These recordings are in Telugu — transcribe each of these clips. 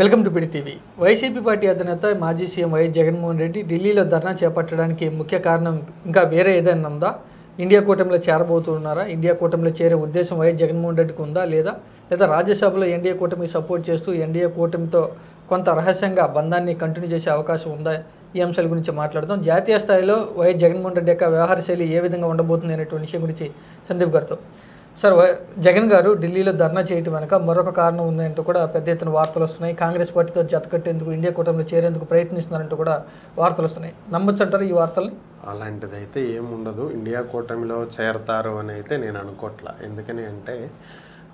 Welcome to PD TV. YCP party అధినేత మాజీ సీఎం వైఎస్ జగన్మోహన్ రెడ్డి ఢిల్లీలో ధర్నా చేపట్టడానికి ముఖ్య కారణం ఇంకా వేరే ఏదైనా ఉందా? ఇండియా కూటమిలో చేరబోతున్నారా? ఇండియా కూటమిలో చేరే ఉద్దేశం వైఎస్ జగన్మోహన్ రెడ్డికి ఉందా లేదా రాజ్యసభలో ఎన్డీఏ కూటమికి సపోర్ట్ చేస్తూ ఎన్డీఏ కూటమితో కొంత రహస్యంగా బంధాన్ని కంటిన్యూ చేసే అవకాశం ఉందా? ఈ అంశాల గురించి మాట్లాడదాం. జాతీయ స్థాయిలో వైఎస్ జగన్మోహన్ రెడ్డి యొక్క వ్యవహార శైలి ఏ విధంగా ఉండబోతుంది అనేటువంటి విషయం గురించి సందీప్ గారితో. సార్, జగన్ గారు ఢిల్లీలో ధర్నా చేయటం వెనక మరొక కారణం ఉందంటూ కూడా పెద్ద ఎత్తున వార్తలు వస్తున్నాయి. కాంగ్రెస్ పార్టీతో జతకట్టేందుకు ఇండియా కూటమిలో చేరేందుకు ప్రయత్నిస్తున్నారంటూ కూడా వార్తలు వస్తున్నాయి. నమ్మొచ్చు అంటారు ఈ వార్తల్ని? అలాంటిదైతే ఏముండదు. ఇండియా కూటమిలో చేరతారు అని అయితే నేను అనుకోవట్లా. ఎందుకని అంటే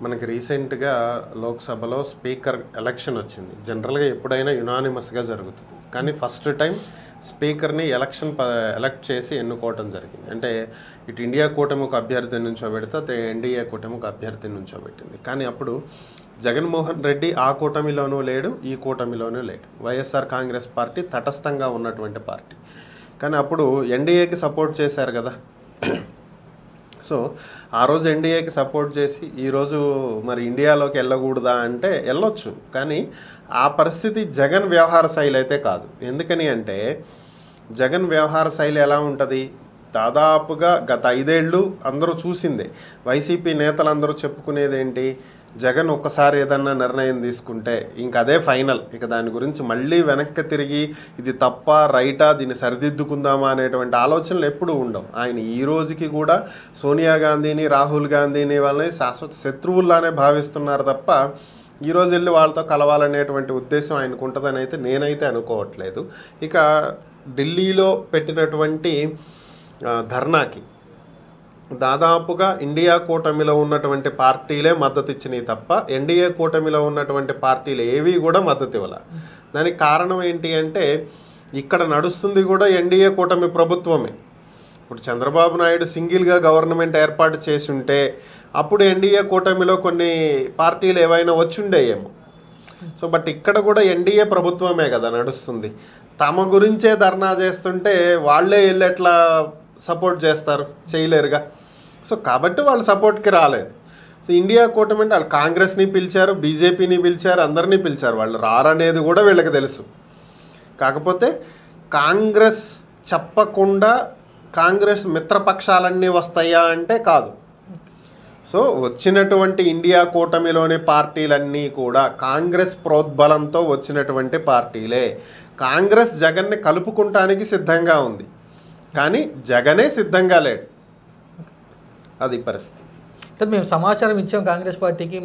మనకి రీసెంట్గా లోక్సభలో స్పీకర్ ఎలక్షన్ వచ్చింది. జనరల్గా ఎప్పుడైనా యునానిమస్గా జరుగుతుంది, కానీ ఫస్ట్ టైం స్పీకర్ని ఎలక్ట్ చేసి ఎన్నుకోవటం జరిగింది. అంటే ఇటు ఇండియా కూటమి ఒక అభ్యర్థిని నుంచోబెడితే ఎన్డీఏ కూటమి ఒక అభ్యర్థిని నుంచోబెట్టింది. కానీ అప్పుడు జగన్మోహన్ రెడ్డి ఆ కూటమిలోనూ లేడు, ఈ కూటమిలోనూ లేడు. వైఎస్ఆర్ కాంగ్రెస్ పార్టీ తటస్థంగా ఉన్నటువంటి పార్టీ. కానీ అప్పుడు ఎన్డీఏకి సపోర్ట్ చేశారు కదా. సో ఆ రోజు ఎన్డీఏకి సపోర్ట్ చేసి ఈరోజు మరి ఇండియాలోకి వెళ్ళకూడదా అంటే వెళ్ళొచ్చు, కానీ ఆ పరిస్థితి జగన్ వ్యవహార శైలి అయితే కాదు. ఎందుకని అంటే జగన్ వ్యవహార శైలి ఎలా ఉంటుంది? దాదాపుగా గత 5 ఏళ్ళు అందరూ చూసిందే. వైసీపీ నేతలందరూ చెప్పుకునేది ఏంటి? జగన్ ఒక్కసారి ఏదన్నా నిర్ణయం తీసుకుంటే ఇంక అదే ఫైనల్, ఇక దాని గురించి మళ్ళీ వెనక్కి తిరిగి ఇది తప్ప రైటా, దీన్ని సరిదిద్దుకుందామా అనేటువంటి ఆలోచనలు ఎప్పుడూ ఉండవు. ఆయన ఈ రోజుకి కూడా సోనియా గాంధీని, రాహుల్ గాంధీని వాళ్ళని శాశ్వత శత్రువుల్లానే భావిస్తున్నారు తప్ప ఈరోజు వెళ్ళి వాళ్ళతో కలవాలనేటువంటి ఉద్దేశం ఆయనకు ఉంటుందని అయితే నేనైతే అనుకోవట్లేదు. ఇక ఢిల్లీలో పెట్టినటువంటి ధర్నాకి దాదాపుగా ఇండియా కూటమిలో ఉన్నటువంటి పార్టీలే మద్దతు ఇచ్చినాయి తప్ప ఎన్డీఏ కూటమిలో ఉన్నటువంటి పార్టీలు ఏవి కూడా మద్దతు ఇవ్వాలి. దానికి కారణం ఏంటి అంటే ఇక్కడ నడుస్తుంది కూడా ఎన్డీఏ కూటమి ప్రభుత్వమే. ఇప్పుడు చంద్రబాబు నాయుడు సింగిల్గా గవర్నమెంట్ ఏర్పాటు చేసి ఉంటే అప్పుడు ఎన్డీఏ కూటమిలో కొన్ని పార్టీలు ఏవైనా వచ్చుండేయేమో. సో బట్ ఇక్కడ కూడా ఎన్డీఏ ప్రభుత్వమే కదా నడుస్తుంది. తమ గురించే ధర్నా చేస్తుంటే వాళ్ళే వెళ్ళి ఎట్లా సపోర్ట్ చేస్తారు? చేయలేరుగా. సో కాబట్టి వాళ్ళు సపోర్ట్కి రాలేదు. సో ఇండియా కూటమి అంటే వాళ్ళు కాంగ్రెస్ని పిలిచారు, బీజేపీని పిలిచారు, అందరినీ పిలిచారు. వాళ్ళు రారనేది కూడా వీళ్ళకి తెలుసు. కాకపోతే కాంగ్రెస్ చెప్పకుండా కాంగ్రెస్ మిత్రపక్షాలన్నీ వస్తాయా అంటే కాదు. సో వచ్చినటువంటి ఇండియా కూటమిలోని పార్టీలన్నీ కూడా కాంగ్రెస్ ప్రోద్బలంతో వచ్చినటువంటి పార్టీలే. కాంగ్రెస్ జగన్ని కలుపుకుంటానికి సిద్ధంగా ఉంది, కానీ జగనే సిద్ధంగా లేడు. అది పరిస్థితి. అంటే మేము సమాచారం ఇచ్చాం కాంగ్రెస్ పార్టీకి,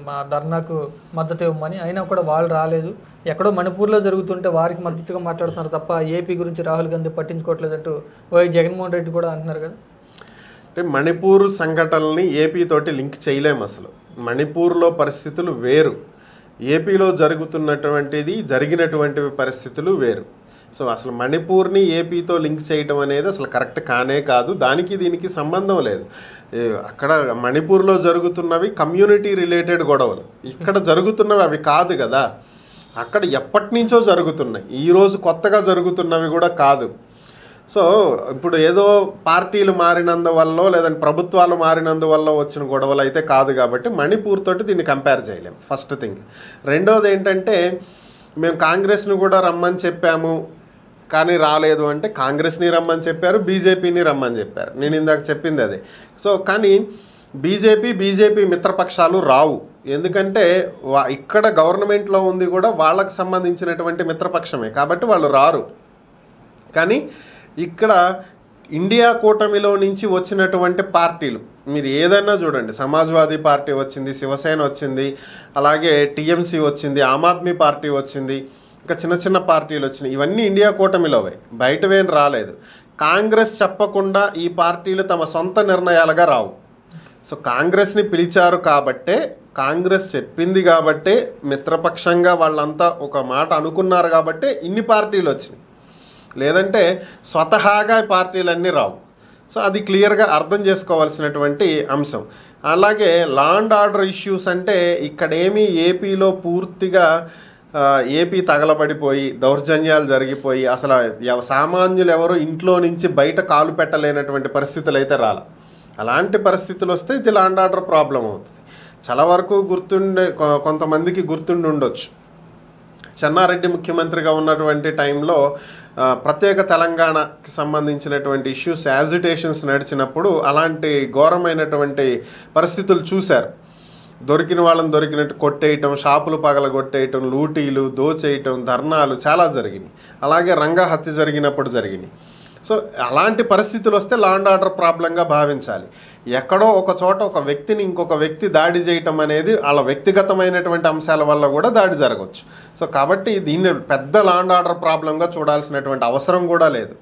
మా ధర్నాకు మద్దతు ఇవ్వమని, అయినా కూడా వాళ్ళు రాలేదు. ఎక్కడో మణిపూర్లో జరుగుతుంటే వారికి మద్దతుగా మాట్లాడుతున్నారు తప్ప ఏపీ గురించి రాహుల్ గాంధీ పట్టించుకోవట్లేదంటూ వైఎస్ జగన్మోహన్ రెడ్డి కూడా అంటున్నారు కదా. అంటే మణిపూర్ సంఘటనల్ని ఏపీ తోటి లింక్ చేయలేము. అసలు మణిపూర్లో పరిస్థితులు వేరు, ఏపీలో జరిగినటువంటి పరిస్థితులు వేరు. సో అసలు మణిపూర్ని ఏపీతో లింక్ చేయటం అనేది అసలు కరెక్ట్ కానే కాదు. దానికి దీనికి సంబంధం లేదు. అక్కడ మణిపూర్లో జరుగుతున్నవి కమ్యూనిటీ రిలేటెడ్ గొడవలు, ఇక్కడ జరుగుతున్నవి అవి కాదు కదా. అక్కడ ఎప్పటి నుంచో జరుగుతున్నాయి, ఈరోజు కొత్తగా జరుగుతున్నవి కూడా కాదు. సో ఇప్పుడు ఏదో పార్టీలు మారినందువల్ల లేదంటే ప్రభుత్వాలు మారినందువల్ల వచ్చిన గొడవలు అయితే కాదు. కాబట్టి మణిపూర్ తోటి దీన్ని కంపేర్ చేయలేము, ఫస్ట్ థింగ్. రెండోది ఏంటంటే మేము కాంగ్రెస్ని కూడా రమ్మని చెప్పాము కానీ రాలేదు అంటే కాంగ్రెస్ని రమ్మని చెప్పారు, బీజేపీని రమ్మని చెప్పారు. నేను ఇందాక చెప్పింది అదే. సో కానీ బీజేపీ మిత్రపక్షాలు రావు. ఎందుకంటే ఇక్కడ గవర్నమెంట్లో ఉంది కూడా వాళ్ళకు సంబంధించినటువంటి మిత్రపక్షమే, కాబట్టి వాళ్ళు రారు. కానీ ఇక్కడ ఇండియా కూటమిలో నుంచి వచ్చినటువంటి పార్టీలు మీరు ఏదైనా చూడండి, సమాజ్వాదీ పార్టీ వచ్చింది, శివసేన వచ్చింది, అలాగే టీఎంసీ వచ్చింది, ఆమ్ ఆద్మీ పార్టీ వచ్చింది, ఇంకా చిన్న చిన్న పార్టీలు వచ్చినాయి. ఇవన్నీ ఇండియా కూటమిలోవే, బయటవేం రాలేదు. కాంగ్రెస్ చెప్పకుండా ఈ పార్టీలు తమ సొంత నిర్ణయాలుగా రావు. సో కాంగ్రెస్ని పిలిచారు కాబట్టే, కాంగ్రెస్ చెప్పింది కాబట్టే, మిత్రపక్షంగా వాళ్ళంతా ఒక మాట అనుకున్నారు కాబట్టే ఇన్ని పార్టీలు వచ్చినాయి. లేదంటే స్వతహాగా పార్టీలన్నీ రావు. సో అది క్లియర్గా అర్థం చేసుకోవాల్సినటువంటి అంశం. అలాగే లా అండ్ ఆర్డర్ ఇష్యూస్ అంటే ఇక్కడేమీ ఏపీలో పూర్తిగా ఏపీ తగలబడిపోయి దౌర్జన్యాలు జరిగిపోయి అసలు సామాన్యులు ఎవరు ఇంట్లో నుంచి బయట కాలు పెట్టలేనటువంటి పరిస్థితులు అయితే రాల. అలాంటి పరిస్థితులు వస్తే ఇది లా అండ్ ఆర్డర్ ప్రాబ్లం అవుతుంది. చాలా వరకు కొంతమందికి గుర్తుండి ఉండొచ్చు. చెన్నారెడ్డి ముఖ్యమంత్రిగా ఉన్నటువంటి టైంలో ప్రత్యేక తెలంగాణకి సంబంధించినటువంటి ఇష్యూస్ యాజిటేషన్స్ నడిచినప్పుడు అలాంటి ఘోరమైనటువంటి పరిస్థితులు చూశారు. దొరికిన వాళ్ళని దొరికినట్టు కొట్టేయటం, షాపులు పగలగొట్టేయటం, లూటీలు, దోచేయటం, ధర్నాలు చాలా జరిగినాయి. అలాగే రంగా హత్య జరిగినప్పుడు జరిగినాయి. సో అలాంటి పరిస్థితులు వస్తే లా అండ్ ఆర్డర్ ప్రాబ్లంగా భావించాలి. ఎక్కడో ఒక చోట ఒక వ్యక్తిని ఇంకొక వ్యక్తి దాడి చేయటం అనేది వాళ్ళ వ్యక్తిగతమైనటువంటి అంశాల వల్ల కూడా దాడి జరగవచ్చు. సో కాబట్టి దీన్ని పెద్ద లా అండ్ ఆర్డర్ ప్రాబ్లంగా చూడాల్సినటువంటి అవసరం కూడా లేదు.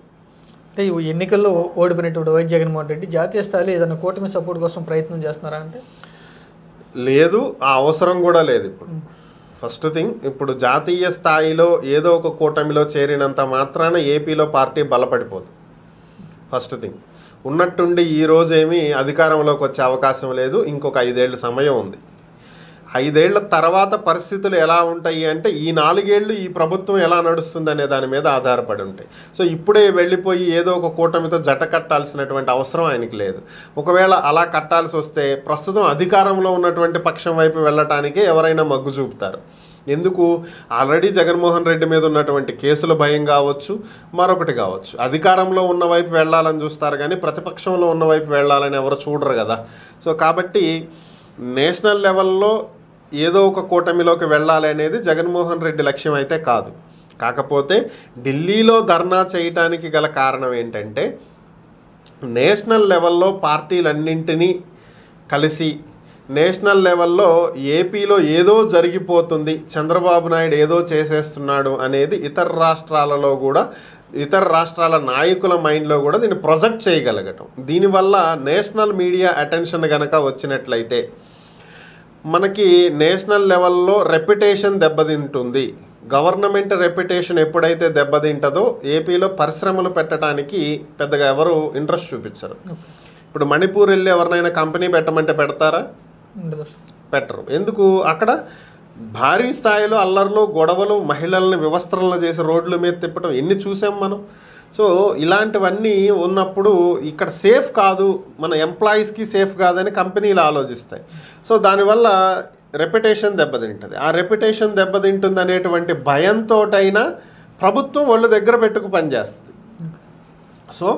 అంటే ఈ ఎన్నికల్లో ఓడిపోయినటువంటి వైఎస్ జగన్మోహన్ రెడ్డి జాతీయ స్థాయిలో ఏదైనా కూటమి సపోర్ట్ కోసం ప్రయత్నం చేస్తున్నారా అంటే? లేదు, ఆ అవసరం కూడా లేదు. ఇప్పుడు ఫస్ట్ థింగ్, ఇప్పుడు జాతీయ స్థాయిలో ఏదో ఒక కూటమిలో చేరినంత మాత్రాన ఏపీలో పార్టీ బలపడిపోదు. ఫస్ట్ థింగ్, ఉన్నట్టుండి ఈరోజేమీ అధికారంలోకి వచ్చే అవకాశం లేదు. ఇంకొక 5 ఏళ్ళ సమయం ఉంది. 5 ఏళ్ల తర్వాత పరిస్థితులు ఎలా ఉంటాయి అంటే ఈ 4 ఏళ్ళు ఈ ప్రభుత్వం ఎలా నడుస్తుంది అనే దాని మీద ఆధారపడి ఉంటాయి. సో ఇప్పుడే వెళ్ళిపోయి ఏదో ఒక కూటమితో జట కట్టాల్సినటువంటి అవసరం ఆయనకి లేదు. ఒకవేళ అలా కట్టాల్సి వస్తే ప్రస్తుతం అధికారంలో ఉన్నటువంటి పక్షం వైపు వెళ్ళటానికే ఎవరైనా మగ్గు చూపుతారు. ఎందుకు? ఆల్రెడీ జగన్మోహన్ రెడ్డి మీద ఉన్నటువంటి కేసుల భయం కావచ్చు, మరొకటి కావచ్చు. అధికారంలో ఉన్న వైపు వెళ్ళాలని చూస్తారు కానీ ప్రతిపక్షంలో ఉన్న వైపు వెళ్ళాలని ఎవరు చూడరు కదా. సో కాబట్టి నేషనల్ లెవెల్లో ఏదో ఒక కూటమిలోకి వెళ్ళాలి అనేది జగన్మోహన్ రెడ్డి లక్ష్యం అయితే కాదు. కాకపోతే ఢిల్లీలో ధర్నా చేయటానికి గల కారణం ఏంటంటే నేషనల్ లెవెల్లో పార్టీలన్నింటినీ కలిసి నేషనల్ లెవెల్లో ఏపీలో ఏదో జరిగిపోతుంది, చంద్రబాబు నాయుడు ఏదో చేసేస్తున్నాడు అనేది ఇతర రాష్ట్రాలలో కూడా, ఇతర రాష్ట్రాల నాయకుల మైండ్లో కూడా దీన్ని ప్రొజెక్ట్ చేయగలగటం. దీనివల్ల నేషనల్ మీడియా అటెన్షన్ కనుక వచ్చినట్లయితే మనకి నేషనల్ లెవెల్లో రెప్యుటేషన్ దెబ్బతింటుంది. గవర్నమెంట్ రెప్యుటేషన్ ఎప్పుడైతే దెబ్బతింటుందో ఏపీలో పరిశ్రమలు పెట్టడానికి పెద్దగా ఎవరు ఇంట్రెస్ట్ చూపించరు. ఇప్పుడు మణిపూర్ వెళ్ళి ఎవరినైనా కంపెనీ పెట్టమంటే పెడతారా? పెట్టరు. ఎందుకు? అక్కడ భారీ స్థాయిలో అల్లర్లు, గొడవలు, మహిళల్ని వివస్త్రలను చేసి రోడ్ల మీద తిప్పడం ఎన్ని చూసాం మనం. సో ఇలాంటివన్నీ ఉన్నప్పుడు ఇక్కడ సేఫ్ కాదు, మన ఎంప్లాయీస్కి సేఫ్ కాదని కంపెనీలు ఆలోచిస్తాయి. సో దానివల్ల రెప్యుటేషన్ దెబ్బతింటుంది. ఆ రెప్యుటేషన్ దెబ్బతింటుంది అనేటువంటి భయంతోటైనా ప్రభుత్వం వాళ్ళ దగ్గర పెట్టుకు పనిచేస్తుంది. సో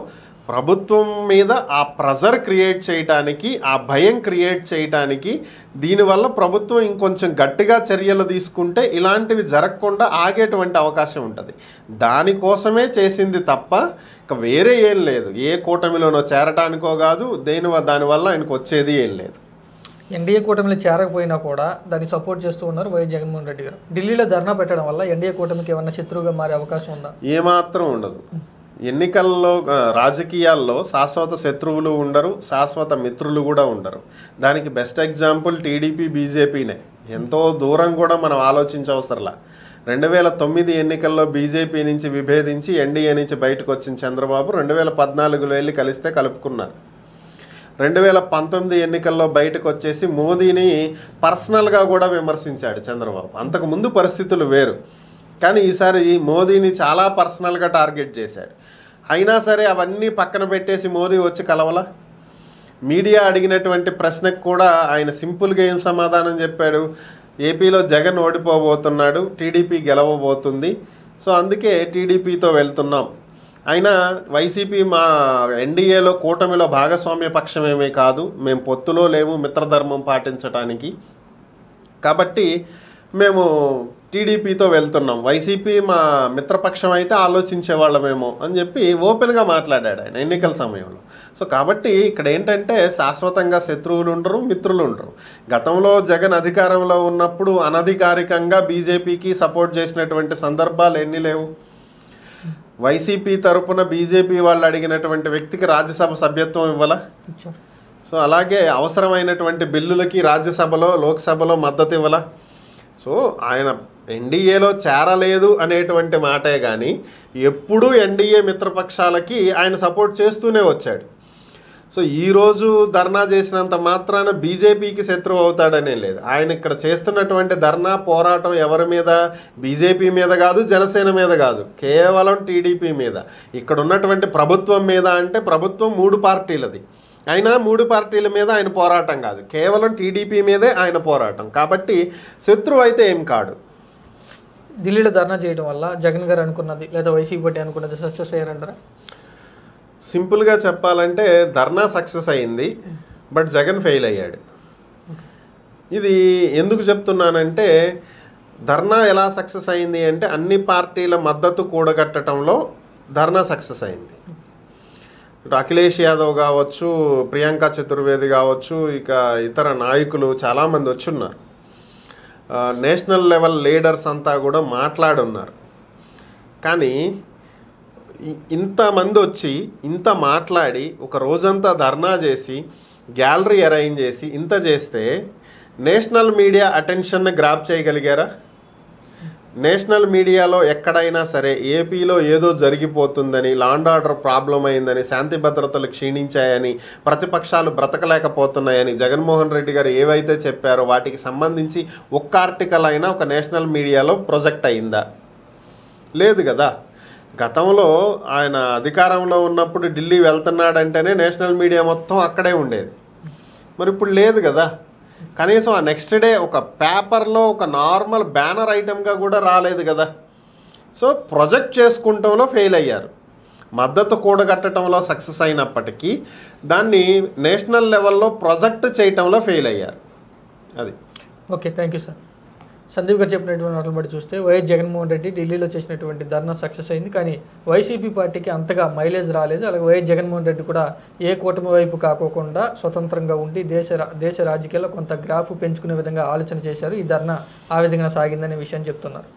ప్రభుత్వం మీద ఆ ప్రెజర్ క్రియేట్ చేయటానికి, ఆ భయం క్రియేట్ చేయటానికి, దీనివల్ల ప్రభుత్వం ఇంకొంచెం గట్టిగా చర్యలు తీసుకుంటే ఇలాంటివి జరగకుండా ఆగేటువంటి అవకాశం ఉంటుంది. దానికోసమే చేసింది తప్ప ఇక వేరే ఏం లేదు. ఏ కూటమిలోనో చేరటానికో కాదు, దానివల్ల ఆయనకు వచ్చేది ఏం లేదు. ఎన్డీఏ కూటమిలో చేరకపోయినా కూడా దాన్ని సపోర్ట్ చేస్తూ ఉన్నారు వైఎస్ జగన్మోహన్ రెడ్డి గారు. ఢిల్లీలో ధర్నా పెట్టడం వల్ల ఎన్డీఏ కూటమికి ఏమన్నా శత్రువుగా మారే అవకాశం ఉందా? ఏమాత్రం ఉండదు. ఎన్నికల్లో, రాజకీయాల్లో శాశ్వత శత్రువులు ఉండరు, శాశ్వత మిత్రులు కూడా ఉండరు. దానికి బెస్ట్ ఎగ్జాంపుల్ టీడీపీ, బీజేపీనే. ఎంతో దూరం కూడా మనం ఆలోచించవసరంలా. 2009 ఎన్నికల్లో బీజేపీ నుంచి విభేదించి ఎన్డీఏ నుంచి బయటకు వచ్చిన చంద్రబాబు 2014లో వెళ్ళి కలిస్తే కలుపుకున్నారు. 2019 ఎన్నికల్లో బయటకు వచ్చేసి మోదీని పర్సనల్గా కూడా విమర్శించాడు చంద్రబాబు. అంతకుముందు పరిస్థితులు వేరు, కానీ ఈసారి మోదీని చాలా పర్సనల్గా టార్గెట్ చేశాడు. అయినా సరే అవన్నీ పక్కన పెట్టేసి మోదీ వచ్చి కలవలా. మీడియా అడిగినటువంటి ప్రశ్నకు కూడా ఆయన సింపుల్గా ఏం సమాధానం చెప్పాడు? ఏపీలో జగన్ ఓడిపోబోతున్నాడు, టీడీపీ గెలవబోతుంది, సో అందుకే టీడీపీతో వెళ్తున్నాం. అయినా వైసీపీ మా ఎన్డీఏలో కూటమిలో భాగస్వామ్య పక్షమేమీ కాదు, మేము పొత్తులో లేము మిత్రధర్మం పాటించడానికి, కాబట్టి మేము టీడీపీతో వెళ్తున్నాం, వైసీపీ మా మిత్రపక్షం అయితే ఆలోచించేవాళ్ళమేమో అని చెప్పి ఓపెన్గా మాట్లాడాడు ఆయన ఎన్నికల సమయంలో. సో కాబట్టి ఇక్కడ ఏంటంటే శాశ్వతంగా శత్రువులు ఉండరు, మిత్రులు ఉండరు. గతంలో జగన్ అధికారంలో ఉన్నప్పుడు అనధికారికంగా బీజేపీకి సపోర్ట్ చేసినటువంటి సందర్భాలు ఎన్ని లేవు. వైసీపీ తరపున బీజేపీ వాళ్ళు అడిగినటువంటి వ్యక్తికి రాజ్యసభ సభ్యత్వం ఇవ్వాలా? సో అలాగే అవసరమైనటువంటి బిల్లులకి రాజ్యసభలో, లోక్సభలో మద్దతు ఇవ్వాలా? సో ఆయన ఎన్డీఏలో చేరలేదు అనేటువంటి మాటే కానీ ఎప్పుడూ ఎన్డీఏ మిత్రపక్షాలకి ఆయన సపోర్ట్ చేస్తూనే వచ్చాడు. సో ఈరోజు ధర్నా చేసినంత మాత్రాన బీజేపీకి శత్రువు అవుతాడనే లేదు. ఆయన ఇక్కడ చేస్తున్నటువంటి ధర్నా పోరాటం ఎవరి మీద? బీజేపీ మీద కాదు, జనసేన మీద కాదు, కేవలం టీడీపీ మీద. ఇక్కడ ఉన్నటువంటి ప్రభుత్వం మీద. అంటే ప్రభుత్వం 3 పార్టీలది, అయినా 3 పార్టీల మీద ఆయన పోరాటం కాదు, కేవలం టీడీపీ మీదే ఆయన పోరాటం. కాబట్టి శత్రువు అయితే ఏం కాడు. ఢిల్లీలో ధర్నా చేయడం వల్ల జగన్ గారు అనుకున్నది లేదా వైసీపీ పార్టీ అనుకున్నది సక్సెస్ అయ్యారంటారా? సింపుల్గా చెప్పాలంటే ధర్నా సక్సెస్ అయింది, బట్ జగన్ ఫెయిల్ అయ్యాడు. ఇది ఎందుకు చెప్తున్నానంటే, ధర్నా ఎలా సక్సెస్ అయింది అంటే అన్ని పార్టీల మద్దతు కూడగట్టడంలో ధర్నా సక్సెస్ అయింది. ఇటు అఖిలేష్ యాదవ్ కావచ్చు, ప్రియాంక చతుర్వేది కావచ్చు, ఇక ఇతర నాయకులు చాలామంది వచ్చున్నారు. నేషనల్ లెవెల్ లీడర్స్ అంతా కూడా మాట్లాడున్నారు. కానీ ఇంతమంది వచ్చి ఇంత మాట్లాడి ఒక రోజంతా ధర్నా చేసి గ్యాలరీ అరేంజ్ చేసి ఇంత చేస్తే నేషనల్ మీడియా అటెన్షన్ని గ్రాప్ చేయగలిగారా? నేషనల్ మీడియాలో ఎక్కడైనా సరే ఏపీలో ఏదో జరిగిపోతుందని, లా అండ్ ఆర్డర్ ప్రాబ్లం అయిందని, శాంతి భద్రతలు క్షీణించాయని, ప్రతిపక్షాలు బ్రతకలేకపోతున్నాయని జగన్మోహన్ రెడ్డి గారు ఏవైతే చెప్పారో వాటికి సంబంధించి ఒక్క ఆర్టికల్ అయినా ఒక నేషనల్ మీడియాలో ప్రొజెక్ట్ అయిందా? లేదు కదా. గతంలో ఆయన అధికారంలో ఉన్నప్పుడు ఢిల్లీ వెళ్తున్నాడంటేనే నేషనల్ మీడియా మొత్తం అక్కడే ఉండేది. మరి ఇప్పుడు లేదు కదా. కనీసం ఆ నెక్స్ట్ డే ఒక పేపర్లో ఒక నార్మల్ బ్యానర్ ఐటెంగా కూడా రాలేదు కదా. సో ప్రొజెక్ట్ చేసుకుంటంలో ఫెయిల్ అయ్యారు. మద్దతు కూడగట్టడంలో సక్సెస్ అయినప్పటికీ దాన్ని నేషనల్ లెవెల్లో ప్రొజెక్ట్ చేయటంలో ఫెయిల్ అయ్యారు. అది. Okay, thank you sir. Sandeep గారు చెప్పినటువంటి వాటిని బట్టి చూస్తే వైఎస్ జగన్మోహన్ రెడ్డి ఢిల్లీలో చేసినటువంటి ధర్నా సక్సెస్ అయింది, కానీ వైసీపీ పార్టీకి అంతగా మైలేజ్ రాలేదు. అలాగే వైఎస్ జగన్మోహన్ రెడ్డి కూడా ఏ కూటమి వైపు కాకోకుండా స్వతంత్రంగా ఉండి దేశ రాజకీయాల్లో కొంత గ్రాఫ్ పెంచుకునే విధంగా ఆలోచన చేశారు. ఈ ధర్నా ఆ విధంగా సాగిందనే విషయాన్ని చెప్తున్నారు.